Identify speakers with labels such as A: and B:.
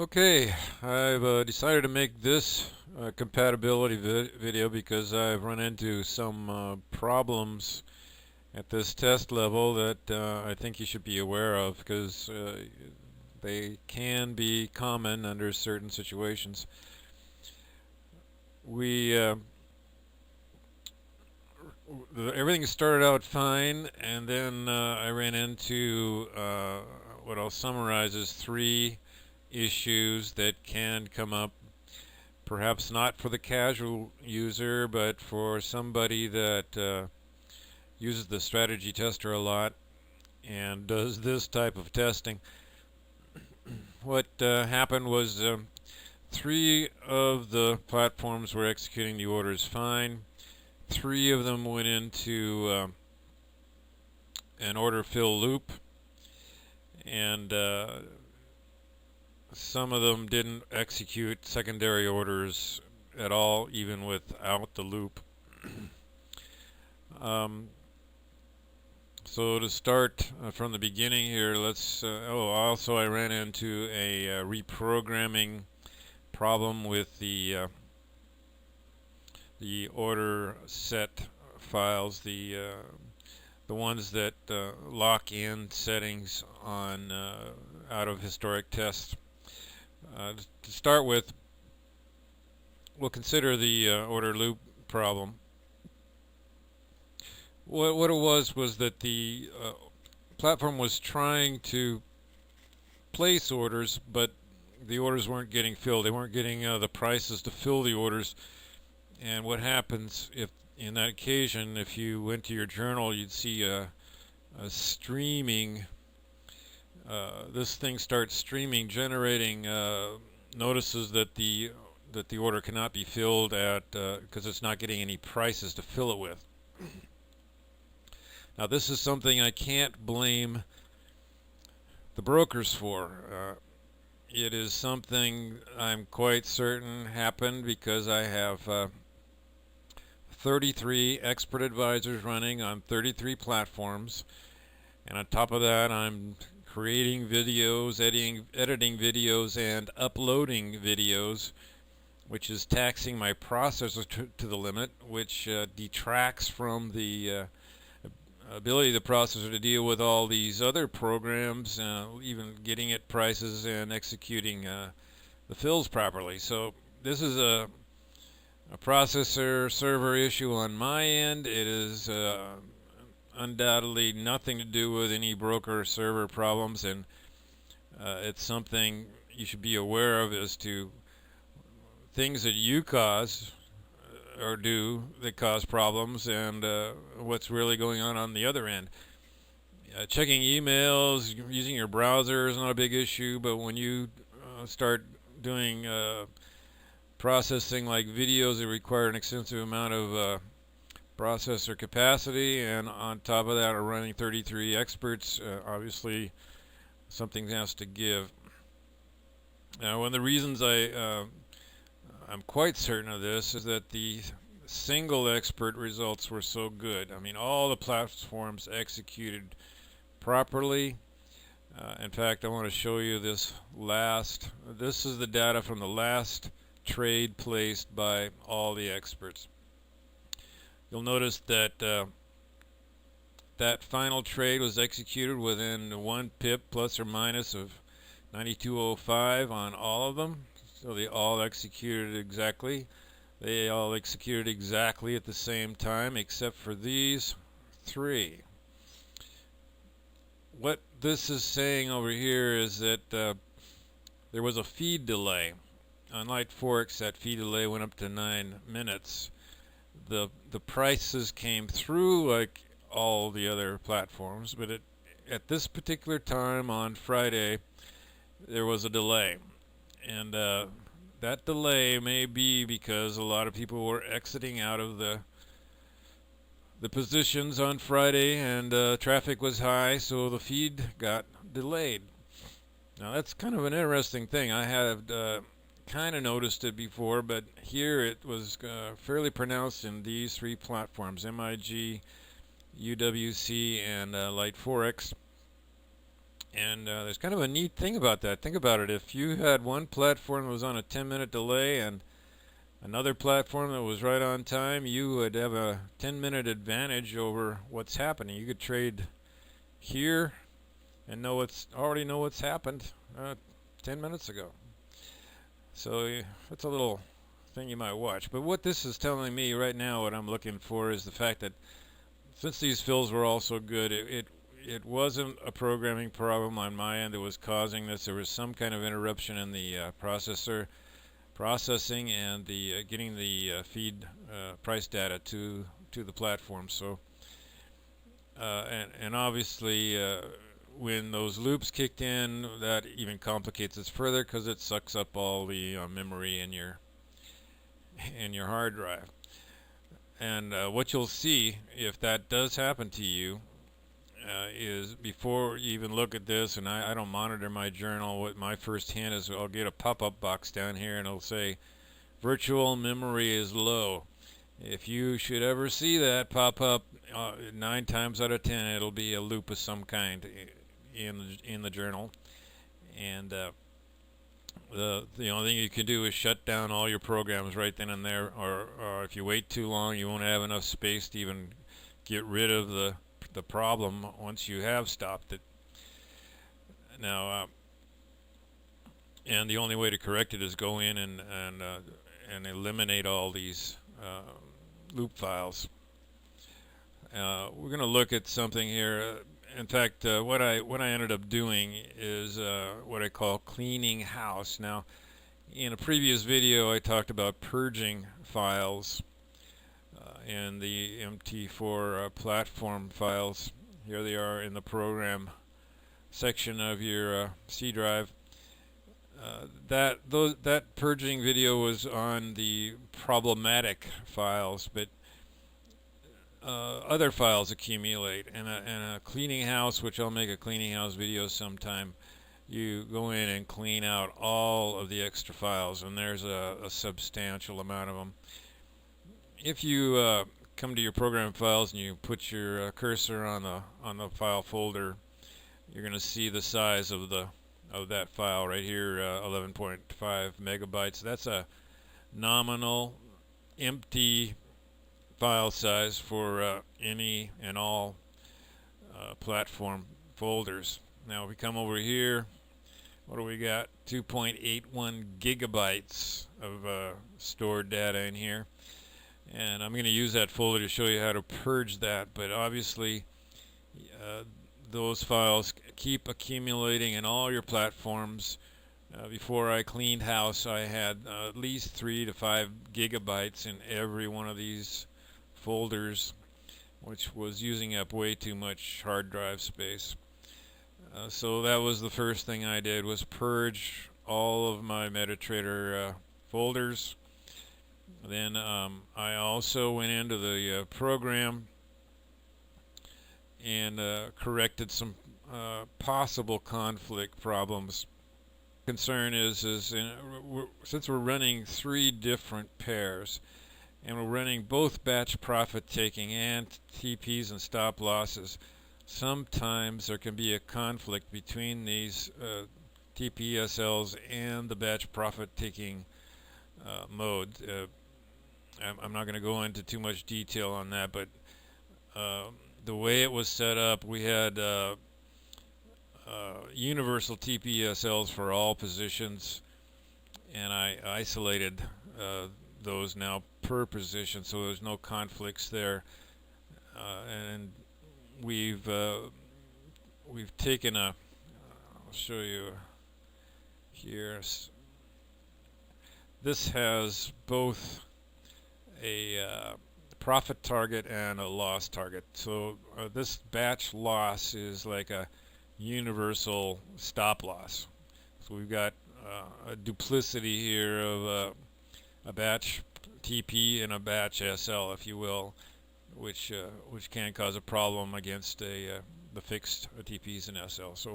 A: Okay, I've decided to make this compatibility video because I've run into some problems at this test level that I think you should be aware of because they can be common under certain situations. We Everything started out fine, and then I ran into what I'll summarize as three issues that can come up. Perhaps not for the casual user, but for somebody that uses the strategy tester a lot and does this type of testing. What happened was three of the platforms were executing the orders fine. Three of them went into an order fill loop, and some of them didn't execute secondary orders at all, even without the loop. So to start from the beginning here, also I ran into a reprogramming problem with the order set files, the ones that lock in settings on out of historic tests. To start with, we'll consider the order loop problem. What it was that the platform was trying to place orders, but the orders weren't getting filled. They weren't getting the prices to fill the orders. And what happens if, in that occasion, if you went to your journal, you'd see a streaming. This thing starts streaming, generating notices that the order cannot be filled at because it's not getting any prices to fill it with. Now, this is something I can't blame the brokers for. It is something I'm quite certain happened because I have 33 expert advisors running on 33 platforms, and on top of that, I'm creating videos, editing videos, and uploading videos, which is taxing my processor to the limit, which detracts from the ability of the processor to deal with all these other programs, even getting it prices and executing the fills properly. So this is a processor server issue on my end. It is undoubtedly nothing to do with any broker server problems, and it's something you should be aware of as to things that you cause or do that cause problems, and what's really going on the other end. Checking emails, using your browser is not a big issue, but when you start doing processing like videos that require an extensive amount of processor capacity, and on top of that are running 33 experts, obviously something has to give. Now, one of the reasons I'm quite certain of this is that the single expert results were so good. I mean, all the platforms executed properly. In fact, I want to show you this this is the data from the last trade placed by all the experts. You'll notice that that final trade was executed within 1 pip plus or minus of 92.05 on all of them. So they all executed exactly. They all executed exactly at the same time, except for these three. What this is saying over here is that there was a feed delay. On Light Forex, that feed delay went up to 9 minutes. The prices came through like all the other platforms, but at this particular time on Friday, there was a delay. And that delay may be because a lot of people were exiting out of the positions on Friday, and traffic was high, so the feed got delayed. Now that's kind of an interesting thing. I have kind of noticed it before, but here it was fairly pronounced in these three platforms: MIG, UWC, and Light Forex. And there's kind of a neat thing about that. Think about it. If you had one platform that was on a 10-minute delay and another platform that was right on time, you would have a 10-minute advantage over what's happening. You could trade here and already know what's happened 10 minutes ago. So that's a little thing you might watch. But what this is telling me right now, what I'm looking for, is the fact that since these fills were all so good, it wasn't a programming problem on my end that was causing this. There was some kind of interruption in the processor processing and the getting the feed price data to the platform. So and obviously when those loops kicked in, that even complicates it further because it sucks up all the memory in your hard drive. And what you'll see if that does happen to you is, before you even look at this, and I don't monitor my journal, what my first hint is, I'll get a pop-up box down here and it'll say virtual memory is low. If you should ever see that pop up, 9 times out of 10 it'll be a loop of some kind in the journal. And the only thing you can do is shut down all your programs right then and there, or if you wait too long, you won't have enough space to even get rid of the problem once you have stopped it. Now, and the only way to correct it is go in and eliminate all these loop files. We're going to look at something here. In fact, what I ended up doing is what I call cleaning house. Now, in a previous video, I talked about purging files in the MT4 platform files. Here they are in the program section of your C drive. That purging video was on the problematic files, but other files accumulate. And a cleaning house, which I'll make a cleaning house video sometime, you go in and clean out all of the extra files, and there's a substantial amount of them. If you come to your program files and you put your cursor on the file folder, you're going to see the size of that file right here, 11.5 megabytes. That's a nominal empty file size for any and all platform folders. Now we come over here. What do we got? 2.81 gigabytes of stored data in here. And I'm going to use that folder to show you how to purge that. But obviously, those files keep accumulating in all your platforms. Before I cleaned house, I had at least 3 to 5 gigabytes in every one of these folders, which was using up way too much hard drive space. So that was the first thing I did, was purge all of my MetaTrader folders. Then I also went into the program and corrected some possible conflict problems. Concern is since we're running 3 different pairs, and we're running both batch profit taking and TPs and stop losses, sometimes there can be a conflict between these TPSLs and the batch profit taking mode. I'm not going to go into too much detail on that, but the way it was set up, we had universal TPSLs for all positions, and I isolated those now per position, so there's no conflicts there. And we've taken I'll show you here. This has both a profit target and a loss target. So this batch loss is like a universal stop loss. So we've got a duplicity here of a batch TP and a batch SL, if you will, which can cause a problem against the fixed TPs and SL. So